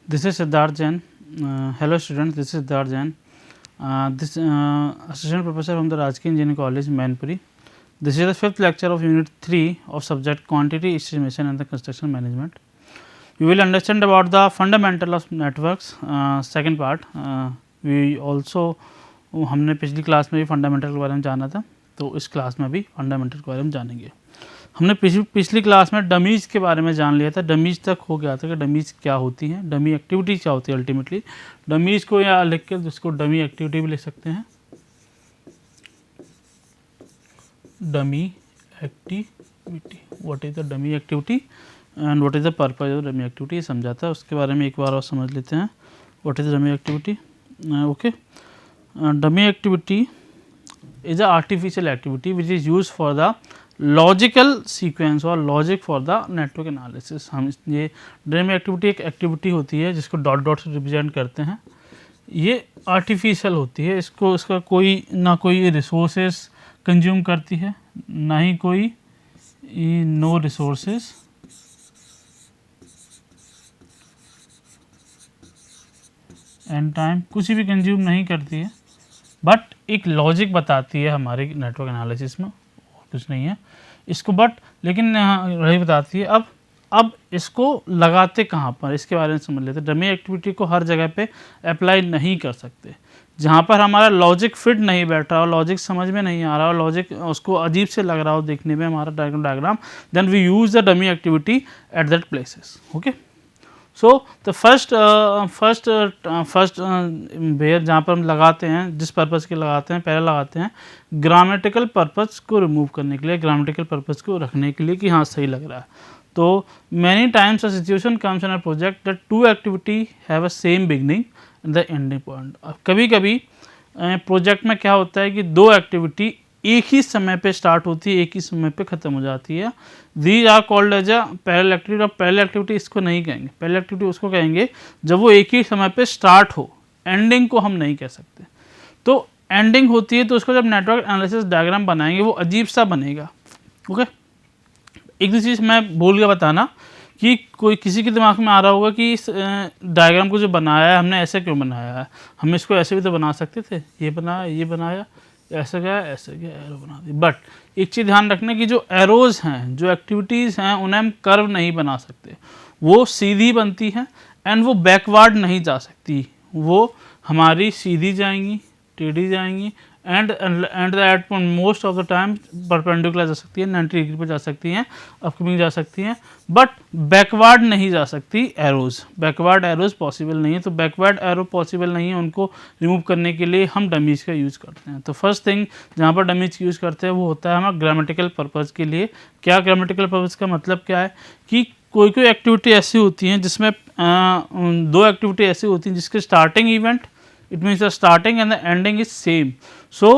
This is Siddharth Jain. Hello students, this is Siddharth Jain. This assistant professor from the Rajki Engineering College, Mainpuri. This is the fifth lecture of Unit 3 of subject Quantity Estimation and the Construction Management. You will understand about the fundamental of networks. Second part. We also हमने पिछली class में भी fundamental के बारे में जाना था, तो इस क्लास में भी फंडामेंटल के बारे में जानेंगे. हमने पिछली क्लास में डमीज़ के बारे में जान लिया था. डमीज़ तक हो गया था कि डमीज़ क्या होती हैं, डमी एक्टिविटी क्या होती है. अल्टीमेटली डमीज़ को या लिख के उसको डमी एक्टिविटी भी लिख सकते हैं. Dummy activity, what is the dummy activity and what is the purpose of dummy activity, समझा था. उसके बारे में एक बार और समझ लेते हैं. What is the dummy activity. Okay, dummy activity is a artificial activity which is used for the logical sequence और logic for the network analysis. हम ये डमी एक्टिविटी एक एक्टिविटी होती है जिसको डॉट डॉट से रिप्रेजेंट करते हैं. ये आर्टिफिशियल होती है, इसका कोई ना कोई रिसोर्सेज कंज्यूम करती है, ना ही कोई नो रिसोर्सेज एंड टाइम, कुछ भी कंज्यूम नहीं करती है, बट एक लॉजिक बताती है हमारे नेटवर्क एनालिसिस में, कुछ नहीं है इसको, बट लेकिन वही बताती है. अब इसको लगाते कहाँ पर, इसके बारे में समझ लेते. डमी एक्टिविटी को हर जगह पे अप्लाई नहीं कर सकते. जहाँ पर हमारा लॉजिक फिट नहीं बैठ रहा हो, लॉजिक समझ में नहीं आ रहा हो, लॉजिक उसको अजीब से लग रहा हो देखने में हमारा diagram, then we use the dummy activity at that places. Okay, so the first where जहाँ पर हम लगाते हैं, जिस पर्पज़ के लगाते हैं, पहले लगाते हैं ग्रामेटिकल पर्पज़ को रिमूव करने के लिए, ग्रामेटिकल पर्पज़ को रखने के लिए कि हाँ सही लग रहा है. तो many times a situation comes in a project that two activity have a same beginning and the ending point. कभी कभी प्रोजेक्ट में क्या होता है कि दो एक्टिविटी एक ही समय पे स्टार्ट होती है, एक ही समय पे ख़त्म हो जाती है. These are called as a parallel activity. और पैरेलल एक्टिविटी इसको नहीं कहेंगे, पैरेलल एक्टिविटी उसको कहेंगे जब वो एक ही समय पे स्टार्ट हो. एंडिंग को हम नहीं कह सकते. तो एंडिंग होती है तो उसको जब नेटवर्क एनालिसिस डायग्राम बनाएंगे वो अजीब सा बनेगा. ओके, एक दूसरी चीज़ मैं भूल गया बताना कि कोई किसी के दिमाग में आ रहा होगा कि इस डायग्राम को जो बनाया है हमने ऐसे क्यों बनाया है, हम इसको ऐसे भी तो बना सकते थे. ये बनाया, ये बनाया, ऐसा गया, ऐसे गया, एरो बना दी. बट एक चीज़ ध्यान रखना कि जो एरोज़ हैं, जो एक्टिविटीज़ हैं, उन्हें हम कर्व नहीं बना सकते. वो सीधी बनती हैं एंड वो बैकवर्ड नहीं जा सकती. वो हमारी सीधी जाएंगी, टेढ़ी जाएंगी and at most of the time perpendicular जा सकती है, 90 डिग्री पर जा सकती हैं, अपकमिंग जा सकती हैं, बट बैकवर्ड नहीं जा सकती. एरोज़, बैकवर्ड एरोज़ पॉसिबल नहीं है. तो बैकवर्ड एरो पॉसिबल नहीं है, उनको रिमूव करने के लिए हम डमीज़ का यूज़ करते हैं. तो फर्स्ट थिंग जहाँ पर डमीज़ यूज़ करते हैं वो होता है हमारा ग्रामेटिकल पर्पज़ के लिए. क्या ग्रामेटिकल पर्पज़ का मतलब क्या है कि कोई एक्टिविटी ऐसी होती हैं जिसमें दो एक्टिविटी ऐसी होती हैं जिसके starting event, it means the starting and the ending is same. So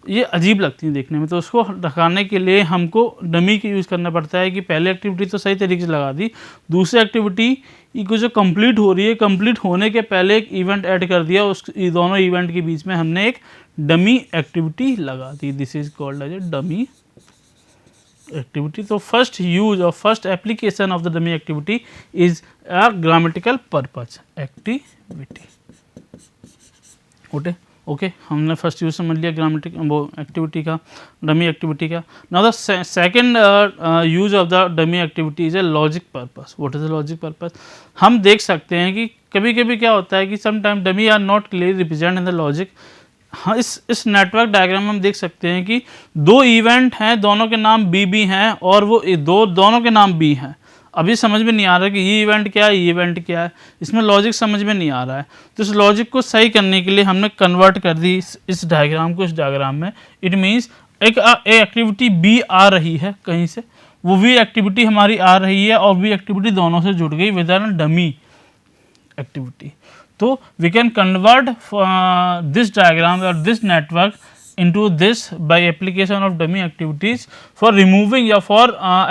ये अजीब लगती है देखने में, तो उसको दिखाने के लिए हमको डमी का यूज़ करना पड़ता है कि पहले एक्टिविटी तो सही तरीके से लगा दी, दूसरी एक्टिविटी को जो कंप्लीट हो रही है, कंप्लीट होने के पहले एक इवेंट ऐड कर दिया, उस दोनों इवेंट के बीच में हमने एक डमी एक्टिविटी लगा दी. This is called as a dummy activity. तो फर्स्ट यूज और first application of the dummy activity is a grammatical purpose activity. Okay, हमने फर्स्ट यूज समझ लिया ग्रामेटिक वो एक्टिविटी का, डमी एक्टिविटी का. Now the second use of the dummy activity is a logic purpose. What is the logic purpose. हम देख सकते हैं कि कभी कभी क्या होता है कि sometime dummy are not clearly represent in the logic. हाँ, इस नेटवर्क डायग्राम में हम देख सकते हैं कि दो इवेंट हैं, दोनों के नाम बी हैं और वो दोनों के नाम बी हैं. अभी समझ में नहीं आ रहा कि ये इवेंट क्या है, ये इवेंट क्या है, इसमें लॉजिक समझ में नहीं आ रहा है. तो इस लॉजिक को सही करने के लिए हमने कन्वर्ट कर दी इस डायग्राम को इस डायग्राम में. इट मीन्स एक एक्टिविटी बी आ रही है कहीं से, वो भी एक्टिविटी हमारी आ रही है और भी एक्टिविटी दोनों से जुड़ गई विद एन डमी एक्टिविटी. तो we can convert this diagram और this network into this by application of dummy activities for removing या for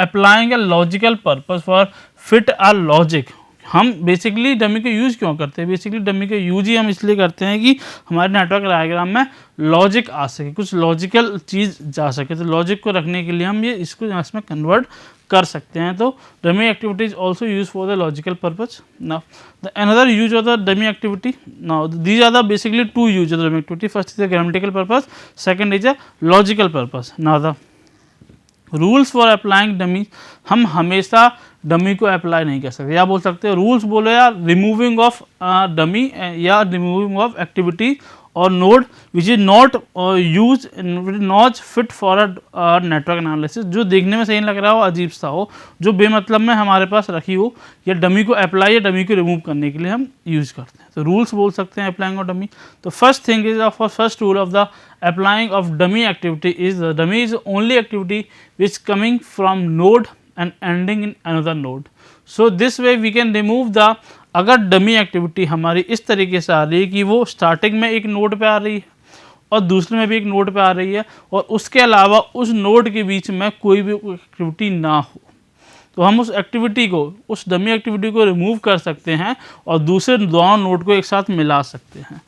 applying a logical purpose for fit a logic. हम बेसिकली डमी का use क्यों करते हैं, basically dummy का use ही हम इसलिए करते हैं कि हमारे नेटवर्क डायग्राम में लॉजिक आ सके, कुछ लॉजिकल चीज़ जा सके. तो लॉजिक को रखने के लिए हम ये इसको इसमें कन्वर्ट कर सकते हैं। तो dummy activity is also use for the logical purpose. Now the another use of the dummy activity, now these are the basically two use of the dummy activity, first is the grammatical purpose, second is a logical purpose. Now the rules for applying dummy, हम हमेशा dummy को apply नहीं कर सकते, या बोल सकते हैं रूल्स बोलो या रिमूविंग ऑफ डमी या रिमूविंग ऑफ एक्टिविटी और node which is not use not fit for a network analysis, जो देखने में सही नहीं लग रहा हो, अजीब सा हो, जो बेमतलब में हमारे पास रखी हो, या डमी को अप्लाई या डमी को रिमूव करने के लिए हम यूज़ करते हैं। तो रूल्स बोल सकते हैं अप्लाइंग ऑफ डमी। तो first thing is of first rule of the applying of dummy activity is the dummy is only activity which coming from node and ending in another node. So this way we can remove the, अगर dummy activity हमारी इस तरीके से आ रही है कि वो starting में एक नोड पे आ रही है और दूसरे में भी एक नोड पे आ रही है, और उसके अलावा उस नोड के बीच में कोई भी एक्टिविटी ना हो, तो हम उस एक्टिविटी को, उस डमी एक्टिविटी को रिमूव कर सकते हैं और दूसरे दोनों नोड को एक साथ मिला सकते हैं।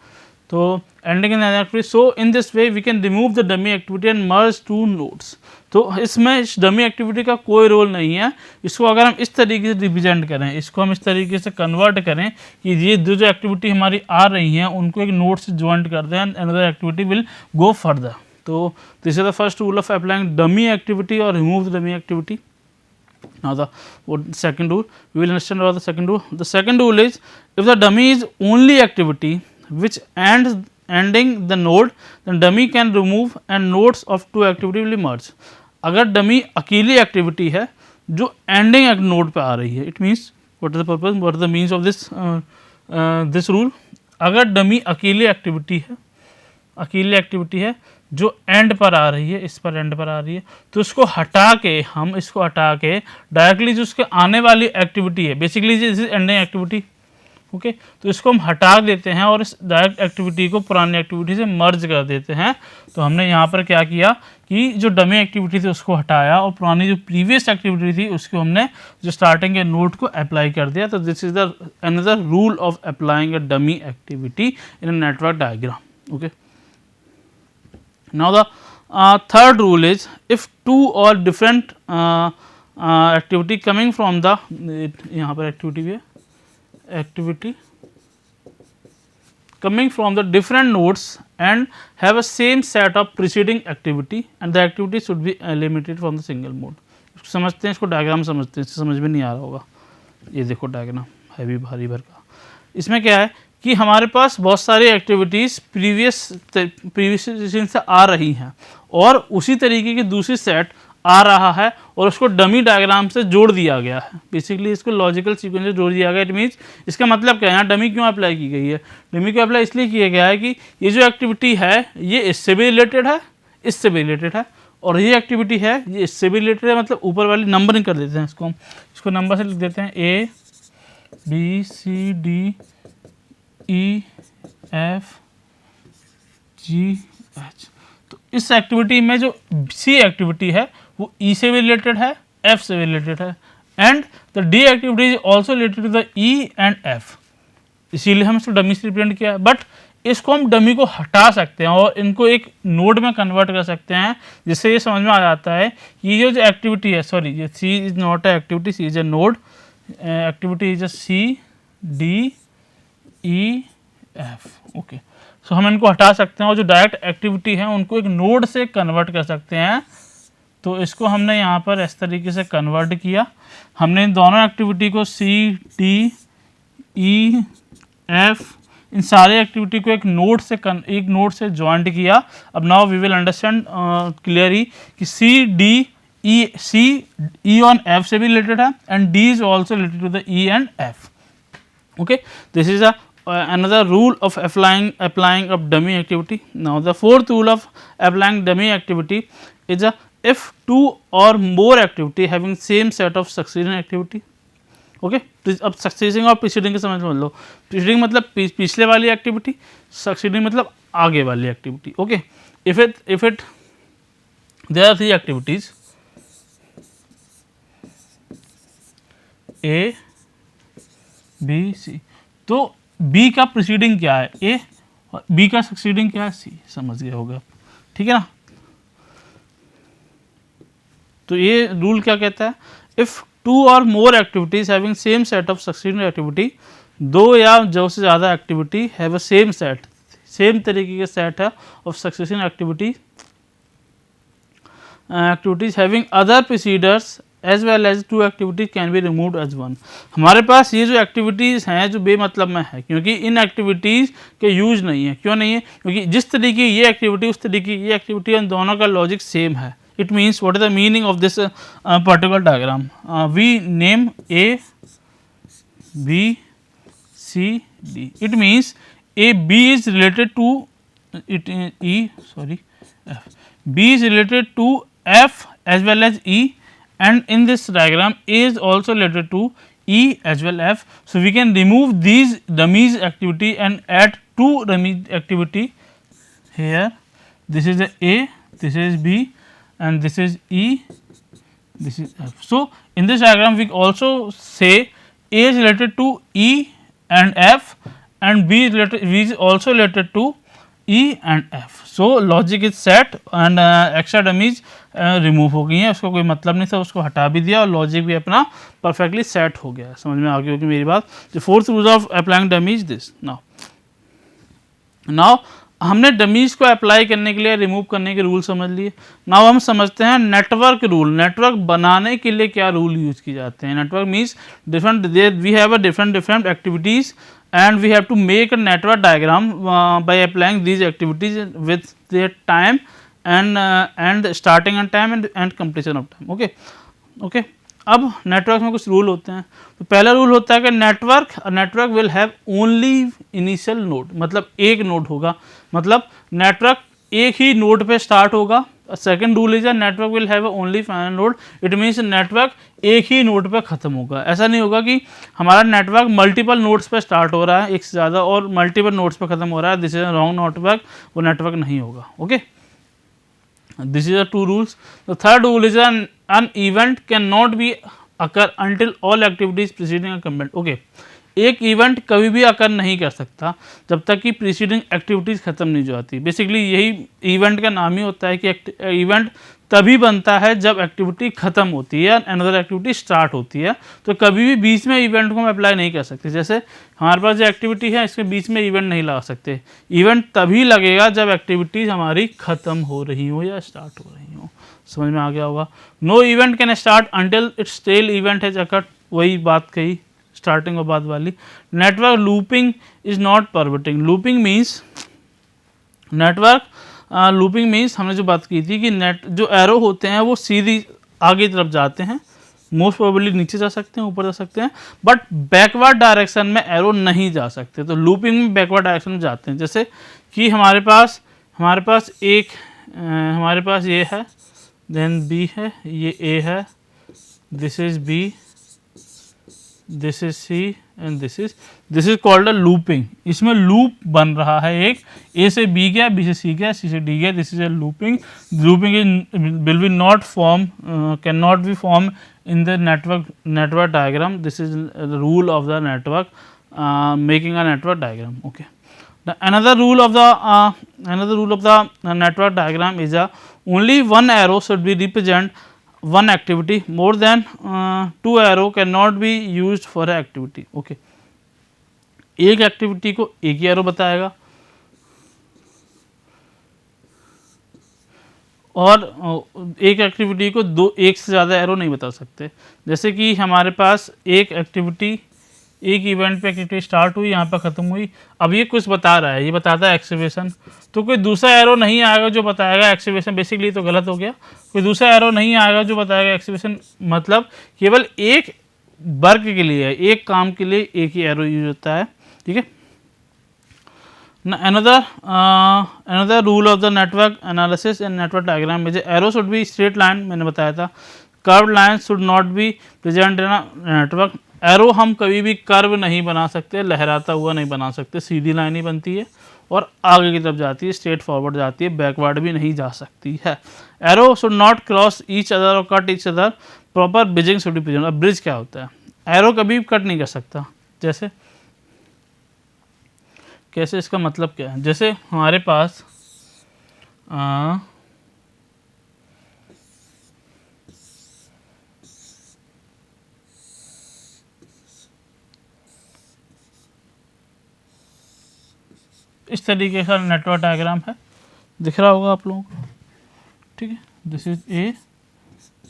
तो ending in activity, so in this way we can remove the dummy activity and merge two nodes. तो इसमें इस डमी एक्टिविटी का कोई रोल नहीं है। इसको अगर हम इस तरीके से रिप्रेजेंट करें, इसको हम इस तरीके से कन्वर्ट करें कि ये जो एक्टिविटी हमारी आ रही हैं उनको एक नोड से ज्वाइंट कर दें and another activity will go further. तो this is the first rule of applying dummy activity और remove the dummy activity. Now the second rule, we will understand about the second rule. The second rule is, if the dummy is only activity which ending the node, then dummy can remove and nodes of two activity will merge. अगर dummy अकेली activity है जो ending एक node पे आ रही है, it means what is the purpose, what is the means of this rule. अगर dummy अकेली एक्टिविटी है जो एंड पर आ रही है, इस पर एंड पर आ रही है, तो इसको हटा के, हम इसको हटा के डायरेक्टली जो उसके आने वाली एक्टिविटी है, basically this is ending activity, okay, तो इसको हम हटा देते हैं और इस डायरेक्ट एक्टिविटी को पुरानी एक्टिविटी से मर्ज कर देते हैं। तो हमने यहाँ पर क्या किया कि जो डमी एक्टिविटी थी उसको हटाया और पुरानी जो प्रीवियस एक्टिविटी थी उसको हमने जो स्टार्टिंग के नोड को अप्लाई कर दिया। तो this is the another rule of applying a dummy activity in a network diagram, okay. Now the third rule is, if two or different activity coming from the, यहाँ पर activity भी है, activity coming from the different nodes and have a same set of preceding activity and the activity should be eliminated from the single mode. इसको समझते हैं, इसको diagram समझते हैं, समझ में नहीं आ रहा होगा। ये देखो डायग्राम हैवी भारी भर का। इसमें क्या है कि हमारे पास बहुत सारी एक्टिविटीज़ प्रीवियस से आ रही हैं और उसी तरीके की दूसरी सेट आ रहा है और उसको डमी डायग्राम से जोड़ दिया गया है। बेसिकली इसको लॉजिकल सीक्वेंस से जोड़ दिया गया। इट मीन्स इसका मतलब क्या है, यहाँ डमी क्यों अप्लाई की गई है? डमी को अप्लाई इसलिए किया गया है कि ये जो एक्टिविटी है ये इससे भी रिलेटेड है, इससे भी रिलेटेड है, और ये एक्टिविटी है ये इससे भी रिलेटेड है। मतलब ऊपर वाली नंबरिंग कर देते हैं, इसको नंबर से लिख देते हैं, A B C D E F G H। तो इस एक्टिविटी में जो सी एक्टिविटी है वो ई से भी रिलेटेड है, एफ से भी रिलेटेड है, and the D activity is also related to the E and F, इसीलिए हम इसको डमी से रिप्रेजेंट किया है। बट इसको हम डमी को हटा सकते हैं और इनको एक नोड में कन्वर्ट कर सकते हैं, जिससे ये समझ में आ जाता है कि ये जो एक्टिविटी है, सॉरी ये C is not a activity, C is a node, activity is a C D E F, okay. So हम इनको हटा सकते हैं और जो डायरेक्ट एक्टिविटी है उनको एक नोड से कन्वर्ट कर सकते हैं। तो इसको हमने यहाँ पर इस तरीके से कन्वर्ट किया। हमने इन दोनों एक्टिविटी को सी डी ई एफ, इन सारे एक्टिविटी को एक नोड से ज्वाइंट किया। अब now we will understand clearly कि सी ई ऑन एफ से भी रिलेटेड है and D is also related to the E and F, okay. This is another rule of applying of dummy activity. Now the fourth rule of applying dummy activity is if two or more activity having same set of succeeding activity, okay. तो अब succeeding और preceding के समझ लो। Preceding मतलब पिछले वाली activity, succeeding मतलब आगे वाली activity, okay. if it there are three activities A B C, तो B का प्रीसीडिंग क्या है A और B का सक्सीडिंग क्या है C, समझ गए होगा, ठीक है ना। तो ये रूल क्या कहता है, इफ़ टू और more activities having same set of succeeding activity, दो या जो से ज़्यादा activity have a same set, same तरीके के सेट है of succeeding activities having other procedures as well as two activities can be removed as one. हमारे पास ये जो एक्टिविटीज़ हैं जो बेमतलब में है, क्योंकि इन एक्टिविटीज़ के यूज नहीं है। क्यों नहीं है? क्योंकि जिस तरीके की ये एक्टिविटी उस तरीके की ये एक्टिविटी, उन दोनों का लॉजिक सेम है। It means what is the meaning of this particular diagram? We name A B C D. It means A B is related to it E sorry F, B is related to F as well as E, and in this diagram A is also related to E as well F. So we can remove these dummies activity and add two dummy activity here. This is A, this is B, and this is E, this is F. So in this diagram we also say A is related to E and F, and B is also related to E and F. So logic is set and extra dummies remove हो गई हैं, उसका कोई मतलब नहीं था, उसको हटा भी दिया और लॉजिक भी अपना परफेक्टली सेट हो गया। समझ में आ गई होगी मेरी बात। The fourth rule of applying dummies this. Now हमने डमीज को अप्लाई करने के लिए, रिमूव करने के रूल समझ लिए। नाउ हम समझते हैं नेटवर्क रूल। नेटवर्क बनाने के लिए क्या रूल यूज किए जाते हैं? Network means different, we have a different activities and we have to make a network diagram by applying these activities with their time and starting and time and completion of time. okay अब network में कुछ rule होते हैं। तो पहला rule होता है कि network will have only initial node, मतलब एक नोड होगा, मतलब नेटवर्क एक ही नोड पे स्टार्ट होगा। Second rule is network will have only final node. It means network एक ही नोड पे ख़त्म होगा। ऐसा नहीं होगा कि हमारा नेटवर्क मल्टीपल नोड्स पे स्टार्ट हो रहा है एक से ज़्यादा और मल्टीपल नोड्स पे ख़त्म हो रहा है, दिस इज रॉन्ग नेटवर्क, वो नेटवर्क नहीं होगा। Okay, this is the two rules. The third rule is an event cannot be occur until all activities preceding a comment. Okay, एक इवेंट कभी भी अकर नहीं कर सकता जब तक कि प्रीसीडिंग एक्टिविटीज़ ख़त्म नहीं हो जाती। बेसिकली यही इवेंट का नाम ही होता है कि इवेंट तभी बनता है जब एक्टिविटी ख़त्म होती है, अनदर एक्टिविटी स्टार्ट होती है। तो कभी भी बीच में इवेंट को हम अप्लाई नहीं कर सकते। जैसे हमारे पास जो एक्टिविटी है इसके बीच में इवेंट नहीं लगा सकते। इवेंट तभी लगेगा जब एक्टिविटीज़ हमारी ख़त्म हो रही हो या स्टार्ट हो रही हो। समझ में आ गया होगा। No event can start until its tail event has occurred, वही बात कही स्टार्टिंग और बाद वाली। Network looping is not perverting. Looping means हमने जो बात की थी कि जो एरो होते हैं वो सीधी आगे तरफ जाते हैं, मोस्ट प्रोबेबली नीचे जा सकते हैं, ऊपर जा सकते हैं, बट बैकवर्ड डायरेक्शन में एरो नहीं जा सकते। तो लूपिंग में बैकवर्ड डायरेक्शन में जाते हैं। जैसे कि हमारे पास ये है, देन बी है, ये ए है, this is B, this is C and this is called a looping. इसमें लूप बन रहा है, एक ए से बी गया, बी से सी गया, सी से डी गया, this is a looping. Looping will be not form, can not be form in the network diagram. This is the rule of the network, making a network diagram. Okay, another rule of the network diagram is only one arrow should be represent one activity. More than two arrow cannot be used for a activity. Okay, एक activity को एक ही arrow बताएगा और एक activity को एक से ज़्यादा एरो नहीं बता सकते। जैसे कि हमारे पास एक इवेंट पे एक्टिविटी स्टार्ट हुई, यहाँ पर ख़त्म हुई। अब ये कुछ बता रहा है, ये बताता है एक्टिवेशन, तो कोई दूसरा एरो नहीं आएगा जो बताएगा एक्टिवेशन। बेसिकली तो गलत हो गया, कोई दूसरा एरो नहीं आएगा जो बताएगा एक्टिवेशन। मतलब केवल एक वर्क के लिए, एक काम के लिए एक ही एरो यूज होता है। ठीक है। Another rule of the network analysis and network diagram is arrow should be straight line, मैंने बताया था। curved lines should not be present in a network। Arrow हम कभी भी कर्व नहीं बना सकते, लहराता हुआ नहीं बना सकते, सीधी लाइन ही बनती है और आगे की तरफ जाती है, स्ट्रेट फॉरवर्ड जाती है, बैकवर्ड भी नहीं जा सकती है। Arrow should not cross each other और cut each other, proper bridging should be present. अब ब्रिज क्या होता है? एरो कभी कट नहीं कर सकता। जैसे कैसे, इसका मतलब क्या है? जैसे हमारे पास इस तरीके का नेटवर्क डायग्राम है, दिख रहा होगा आप लोगों को, ठीक है। This is A,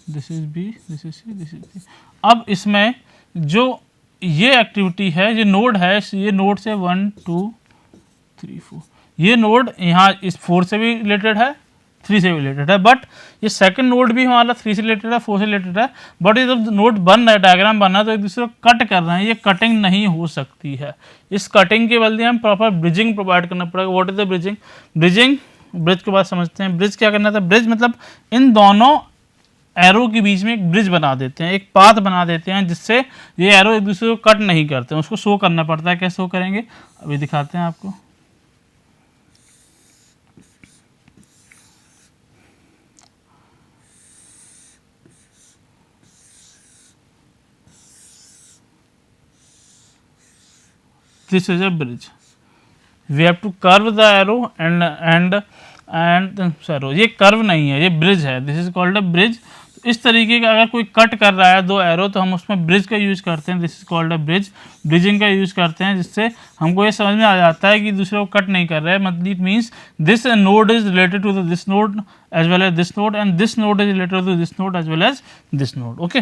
this is B, this is C, this is D. अब इसमें जो ये एक्टिविटी है, ये नोड है, ये नोड से 1 2 3 4, ये नोड यहाँ इस 4 से भी रिलेटेड है, 3 से भी रिलेटेड है, बट ये सेकंड नोड भी हमारा 3 से रिलेटेड है, 4 से रिलेटेड है, बट ये जब नोड बन रहा है, डायग्राम बन रहा है, तो एक दूसरे को कट कर रहे हैं, ये कटिंग नहीं हो सकती है। इस कटिंग के बदले हम प्रॉपर ब्रिजिंग प्रोवाइड करना पड़ेगा। What is the bridging? Bridge के बाद समझते हैं। ब्रिज क्या करना था? ब्रिज मतलब इन दोनों एरो के बीच में एक ब्रिज बना देते हैं, एक पाथ बना देते हैं, जिससे ये एरो एक दूसरे को कट नहीं करते हैं। उसको शो करना पड़ता है। कैसे शो करेंगे अभी दिखाते हैं आपको। This is a bridge. We have to curve the arrow and sorry, ये कर्व नहीं है, ये ब्रिज है। This is called a bridge. इस तरीके का अगर कोई कट कर रहा है दो एरो, तो हम उसमें ब्रिज का यूज करते हैं। This is called a bridge. Bridging का यूज करते हैं, जिससे हमको ये समझ में आ जाता है कि दूसरे को कट नहीं कर रहा है। मतलब it means this node is related to this node as well as this node, and this node is related to this node as well as this node. Okay,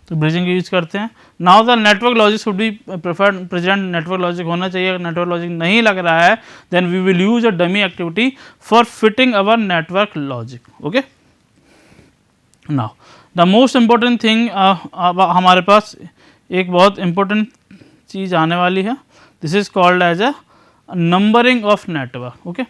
तो ब्रिजिंग का यूज करते हैं। Now the network logic should be preferred. Present network logic होना चाहिए। अगर network logic नहीं लग रहा है, then we will use a dummy activity for fitting our network logic. Okay, now the most important thing, हमारे पास एक बहुत इंपॉर्टेंट चीज़ आने वाली है। This is called as a numbering of network. Okay,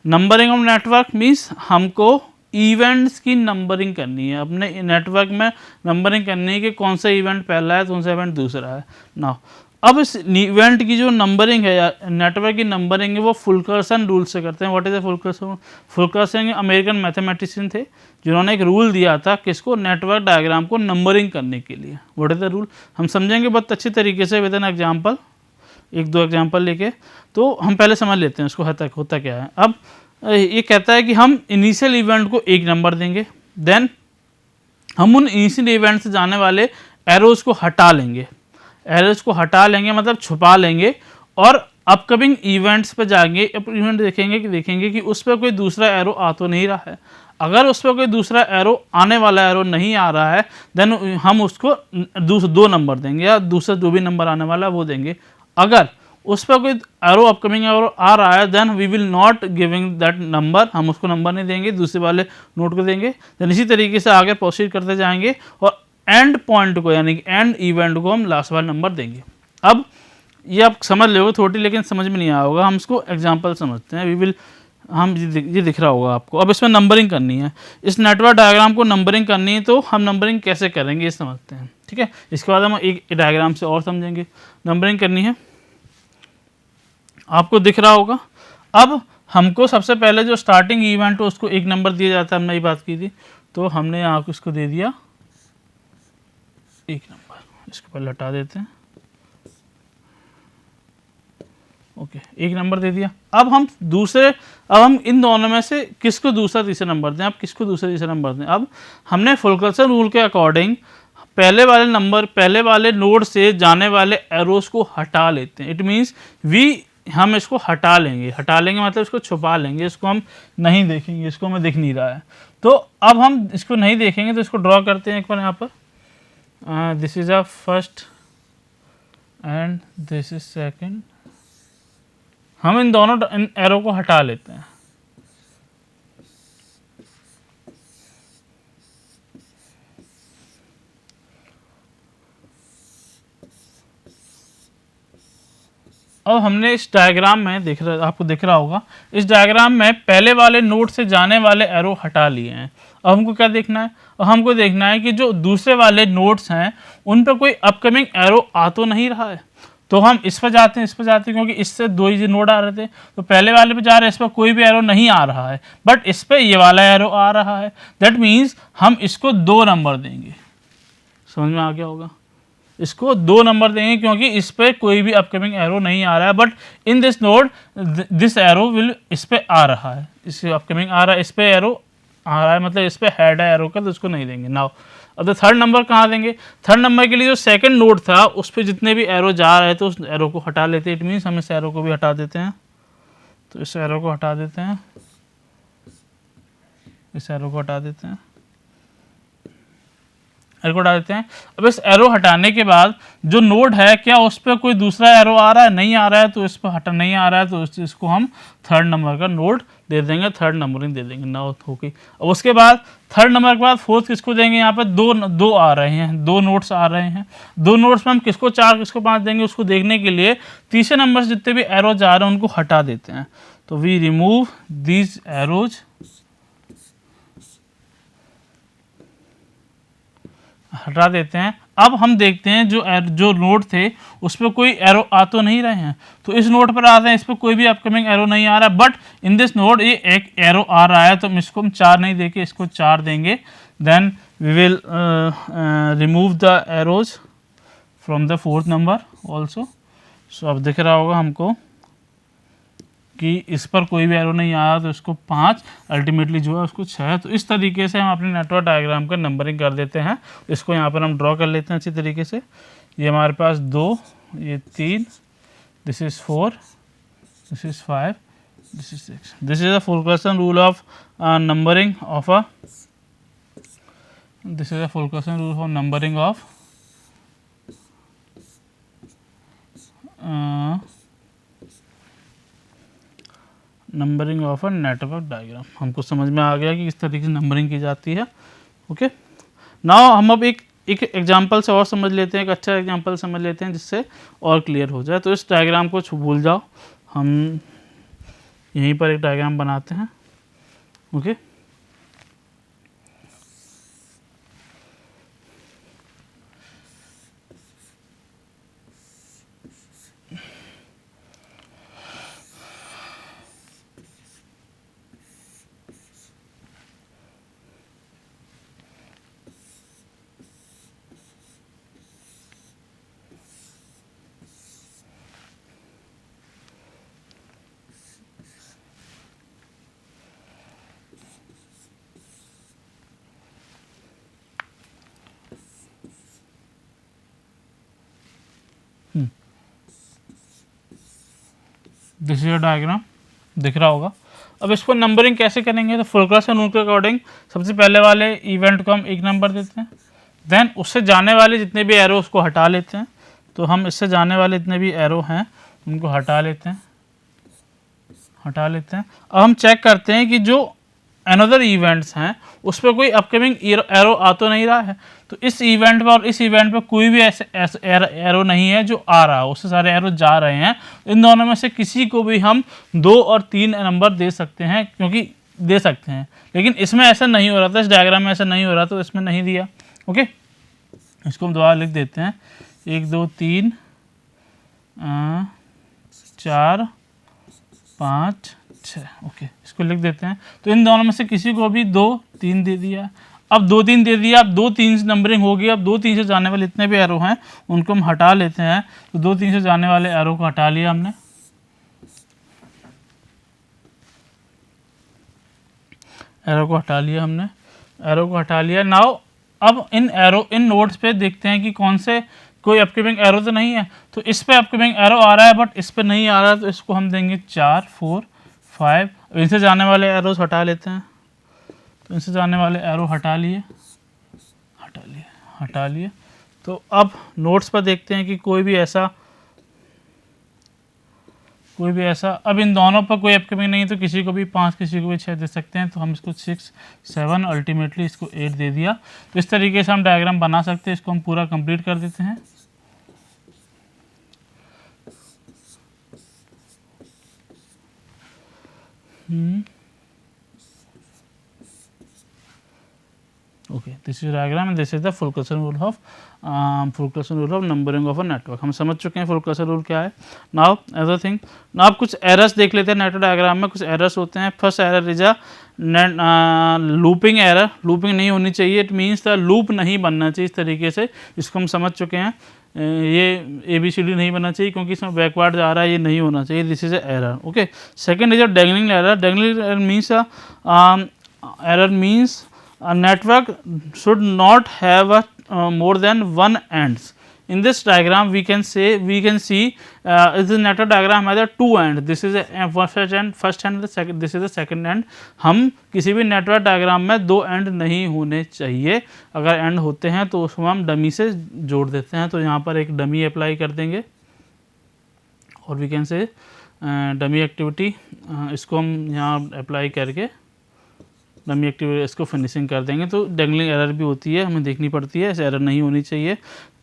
numbering of network means हमको events की नंबरिंग करनी है। अपने नेटवर्क में नंबरिंग करनी है कि कौन सा इवेंट पहला है, कौन सा इवेंट दूसरा है। नाउ अब इस इवेंट की जो नंबरिंग है या नेटवर्क की नंबरिंग है, वो फुल्करसन रूल से करते हैं। What is a Fulkerson? Fulkerson American mathematician थे, जिन्होंने एक रूल दिया था किसको? नेटवर्क डायग्राम को नंबरिंग करने के लिए। What is the rule? हम समझेंगे बहुत अच्छी तरीके से विद एन एग्जाम्पल, एक दो एग्जाम्पल लेके। तो हम पहले समझ लेते हैं उसको होता क्या है। अब ये कहता है कि हम इनिशियल इवेंट को एक नंबर देंगे, देन हम उन इनिशियल इवेंट से जाने वाले एरोज को हटा लेंगे। एरोज को हटा लेंगे मतलब छुपा लेंगे, और अपकमिंग इवेंट्स पे जाएंगे, इवेंट देखेंगे कि उस पर कोई दूसरा एरो आ तो नहीं रहा है। अगर उस पर कोई दूसरा एरो आने वाला एरो नहीं आ रहा है, देन हम उसको दो नंबर देंगे, या दूसरा जो भी नंबर आने वाला है वो देंगे। अगर उस पर कोई एरो अपकमिंग एरो आ रहा है, then we will not giving that number, हम उसको नंबर नहीं देंगे, दूसरे वाले नोट को देंगे। देन इसी तरीके से आगे प्रोसीड करते जाएंगे, और एंड पॉइंट को यानी कि एंड इवेंट को हम लास्ट वाला नंबर देंगे। अब ये आप समझ लोगे थोड़ी, लेकिन समझ में नहीं आया होगा। हम इसको एग्जाम्पल समझते हैं। वी विल ये दिख रहा होगा आपको। अब इसमें नंबरिंग करनी है, इस नेटवर्क डायग्राम को नंबरिंग करनी है, तो हम नंबरिंग कैसे करेंगे ये समझते हैं। ठीक है, इसके बाद हम एक डायग्राम से और समझेंगे। नंबरिंग करनी है, आपको दिख रहा होगा। अब हमको सबसे पहले जो स्टार्टिंग इवेंट हो उसको एक नंबर दिया जाता है, हमने ये बात की थी, तो हमने यहाँ को इसको दे दिया एक नंबर। इसको पहले हटा देते हैं। ओके, एक नंबर दे दिया। अब हम इन दोनों में से किसको दूसरा तीसरा नंबर दें? अब किसको दूसरा तीसरा नंबर दें? अब हमने फुल्करसन रूल के अकॉर्डिंग पहले वाले नोड से जाने वाले एरोस को हटा लेते हैं। इट मीन्स हम इसको हटा लेंगे मतलब इसको छुपा लेंगे, इसको हम नहीं देखेंगे, इसको हमें दिख नहीं रहा है। तो अब हम इसको नहीं देखेंगे, तो इसको ड्रॉ करते हैं एक बार यहाँ पर। This is a first and this is second. हम इन दोनों एरो को हटा लेते हैं। अब हमने इस डायग्राम में आपको दिख रहा होगा, इस डायग्राम में पहले वाले नोड से जाने वाले एरो हटा लिए हैं। अब हमको क्या देखना है? अब हमको देखना है कि जो दूसरे वाले नोड्स हैं उन पर कोई अपकमिंग एरो आ तो नहीं रहा है। तो हम इस पर जाते हैं, क्योंकि इससे दो ही नोड आ रहे थे, तो पहले वाले पे जा रहे हैं, इस पर कोई भी एरो नहीं आ रहा है, बट इस पर ये वाला एरो आ रहा है। दैट मीन्स हम इसको 2 नंबर देंगे। समझ में आ गया होगा? इसको 2 नंबर देंगे क्योंकि इस पे कोई भी अपकमिंग एरो नहीं आ रहा है, but in this node this arrow will इस पे आ रहा है, इस अपकमिंग आ रहा है, इस पे एरो आ रहा है, मतलब इस पे हेड है एरो का, तो इसको नहीं देंगे। नाउ अब थर्ड नंबर कहाँ देंगे? थर्ड नंबर के लिए जो सेकंड नोड था उस पर जितने भी एरो जा रहे थे उस एरो को हटा लेते हैं। इट मीन्स हम इस एरो को भी हटा देते हैं। तो इस एरो को हटा देते हैं, इस एरो को हटा देते हैं, एरो को हटा देते हैं। अब इस एरो हटाने के बाद जो नोड है, क्या उस पर कोई दूसरा एरो आ रहा है? नहीं आ रहा है, तो इस पर हटा नहीं आ रहा है, तो इसको हम थर्ड नंबर का नोड दे देंगे, थर्ड नंबरिंग दे देंगे, ना हो गई। अब उसके बाद थर्ड नंबर के बाद फोर्थ किसको देंगे? यहाँ पर दो आ रहे हैं, दो नोट्स आ रहे हैं, दो नोट्स में हम किसको 4 किसको 5 देंगे, उसको देखने के लिए तीसरे नंबर से जितने भी एरो जा रहे हैं उनको हटा देते हैं। तो वी रिमूव दीज एरोज, हटा देते हैं। अब हम देखते हैं जो नोड थे उस पर कोई एरो आ तो नहीं रहे हैं, तो इस नोड पर आते हैं, इस पर कोई भी अपकमिंग एरो नहीं आ रहा, बट इन दिस नोड ये एक एरो आ रहा है, तो इसको हम 4 नहीं देके इसको 4 देंगे। Then we will remove the arrows from the fourth number also. So अब दिख रहा होगा हमको कि इस पर कोई भी एरो नहीं आया, तो इसको 5, अल्टीमेटली जो है उसको 6। तो इस तरीके से हम अपने नेटवर्क डायग्राम का नंबरिंग कर देते हैं। इसको यहाँ पर हम ड्रॉ कर लेते हैं अच्छी तरीके से। ये हमारे पास 2, ये 3, this is 4, this is 5, this is 6। This is a Fulkerson rule of numbering of a this is a Fulkerson rule of numbering of numbering of a network diagram. हमको समझ में आ गया कि किस तरीके से नंबरिंग की जाती है। ओके, नाउ हम अब एक एग्जांपल से और समझ लेते हैं, एक अच्छा एग्जांपल समझ लेते हैं जिससे और क्लियर हो जाए। तो इस डायग्राम को भूल जाओ, हम यहीं पर एक डायग्राम बनाते हैं। Okay, this is a diagram, दिख रहा होगा। अब इसको नंबरिंग कैसे करेंगे? तो फुलकर्सन रूल के अकॉर्डिंग सबसे पहले वाले इवेंट को हम 1 नंबर देते हैं, देन उससे जाने वाले जितने भी एरो उसको हटा लेते हैं। तो हम इससे जाने वाले जितने भी एरो हैं उनको हटा लेते हैं, अब हम चेक करते हैं कि जो अनदर इवेंट्स हैं उस पर कोई अपकमिंग एरो आ तो नहीं रहा है। तो इस इवेंट पर और इस इवेंट पर कोई भी ऐसे एरो नहीं है जो आ रहा है, उससे सारे एरो जा रहे हैं। इन दोनों में से किसी को भी हम 2 और 3 नंबर दे सकते हैं, क्योंकि दे सकते हैं, लेकिन इसमें ऐसा नहीं हो रहा था, इस डायग्राम में ऐसा नहीं हो रहा, तो इसमें नहीं दिया। ओके, इसको हम दोबारा लिख देते हैं, 1 2 3 4 5 6। ओके, इसको लिख देते हैं। तो इन दोनों में से किसी को भी 2 3 दे दिया। अब 2 3 दे दिया, अब 2 3 नंबरिंग हो गई। अब 2 3 से जाने वाले इतने भी एरो हैं उनको हम हटा लेते हैं। तो 2 3 से जाने वाले एरो को हटा लिया हमने, एरो को हटा लिया। नाउ अब इन नोड्स पे देखते हैं कि कौन से कोई अपकमिंग एरो तो नहीं है। तो इस पे अपकमिंग एरो आ रहा है, बट इस पे नहीं आ रहा, तो इसको हम देंगे 4 4 5। इनसे जाने वाले एरोस हटा लेते हैं। तो इनसे जाने वाले एरो हटा लिए। तो अब नोट्स पर देखते हैं कि कोई भी ऐसा अब इन दोनों पर कोई अपकमिंग नहीं है, तो किसी को भी 5 किसी को भी 6 दे सकते हैं। तो हम इसको 6 7 अल्टीमेटली इसको 8 दे दिया। तो इस तरीके से हम डायग्राम बना सकते हैं। इसको हम पूरा कंप्लीट कर देते हैं। Okay, this is diagram and this is the Fulkerson rule of numbering of a network. हम समझ चुके हैं फुलकर्सन रूल क्या है। नाउ अदर थिंग, नाउ कुछ एरर्स देख लेते हैं। नेटवर्क डायग्राम में कुछ एरर्स होते हैं। First error is a looping error. Looping नहीं होनी चाहिए, इट मीन्स द लूप नहीं बनना चाहिए। इस तरीके से इसको हम समझ चुके हैं। ये ABCD नहीं बनना चाहिए क्योंकि इसमें बैकवर्ड जा रहा है, ये नहीं होना चाहिए। This is a error. Okay, second is a dangling error. Dangling error means a network should not have more than one ends। in this diagram we can see is the network diagram has a two end, this is a first end, the second, this is the second end। हम किसी भी network diagram में दो and नहीं होने चाहिए, अगर and होते हैं तो उसको हम डमी से जोड़ देते हैं। तो यहाँ पर एक डमी अप्लाई कर देंगे और we can say dummy activity, इसको हम यहाँ अप्लाई करके डमी एक्टिविटी इसको फिनिशिंग कर देंगे। तो डैंगलिंग एरर भी होती है, हमें देखनी पड़ती है, ऐसे एरर नहीं होनी चाहिए।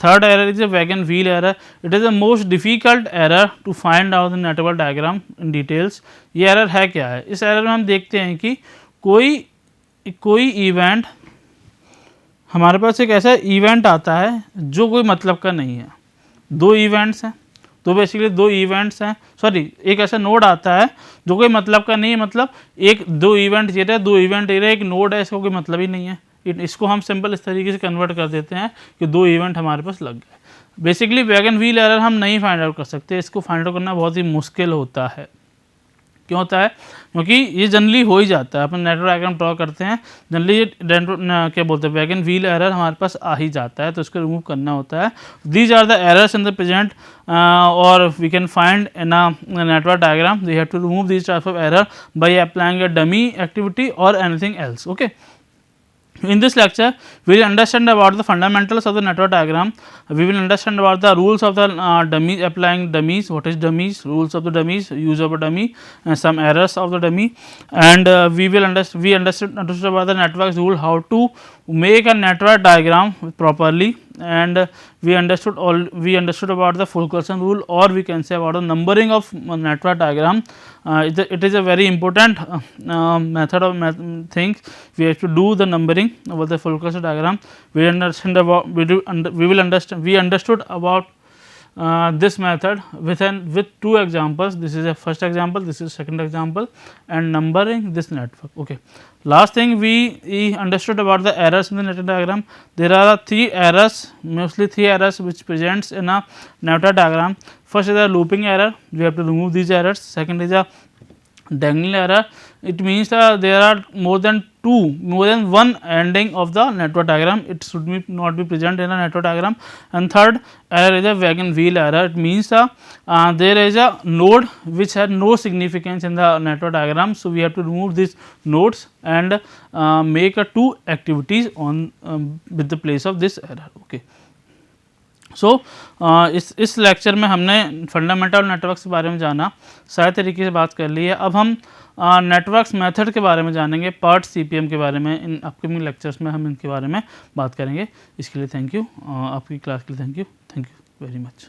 Third error is a wagon wheel error, it is the most difficult error to find out the network diagram in details. ये एरर है क्या है? इस एरर में हम देखते हैं कि कोई इवेंट, हमारे पास एक ऐसा इवेंट आता है जो कोई मतलब का नहीं है, दो इवेंट्स हैं, तो बेसिकली दो इवेंट्स हैं, सॉरी एक ऐसा नोड आता है जो कोई मतलब का नहीं है, मतलब एक दो इवेंट ये रहा है, दो इवेंट ये रहा है, एक नोड है, इसका कोई मतलब ही नहीं है। इसको हम सिंपल इस तरीके से कन्वर्ट कर देते हैं कि दो इवेंट हमारे पास लग गए। बेसिकली वैगन व्हील एरर हम नहीं फाइंड आउट कर सकते, इसको फाइंड आउट करना बहुत ही मुश्किल होता है। क्यों होता है? क्योंकि ये जनरली हो ही जाता है, अपन नेटवर्क डायग्राम ड्रॉ करते हैं, जनरली ये क्या बोलते हैं वैगन व्हील एरर हमारे पास आ ही जाता है, तो इसको रिमूव करना होता है। These are the errors in the present और we can find in a network diagram, we have to remove this type of error by applying a dummy activity और anything else. Okay, in this lecture we will understand about the fundamentals of the network diagram, we will understand about the rules of the dummy, applying dummies, what is dummies, rules of the dummies, use of a dummy, some errors of the dummy, and we understood about the networks rule, how to make a network diagram properly, and we understood about the Fulkerson rule, or we can say about the numbering of network diagram. It is a very important method of things, we have to do the numbering about the Fulkerson diagram. We understood about this method with two examples, this is a first example, this is second example, and numbering this network. Okay, last thing we understood about the errors in the network diagram. There are mostly three errors which presents in a network diagram. First is a looping error, we have to remove these errors. Second is a dangling error, it means there are more than one ending of the network diagram, it should not be present in a network diagram. And third error is a wagon wheel error, it means there is a node which has no significance in the network diagram, so we have to remove these nodes and make two activities on with the place of this error. Okay, सो इस lecture में हमने fundamental networks के बारे में जाना, सारे तरीके से बात कर ली है। अब हम नेटवर्क्स मेथड के बारे में जानेंगे, पार्ट सीपीएम के बारे में, इन अपकमिंग लेक्चर्स में हम इनके बारे में बात करेंगे। इसके लिए थैंक यू, आपकी क्लास के लिए थैंक यू वेरी मच।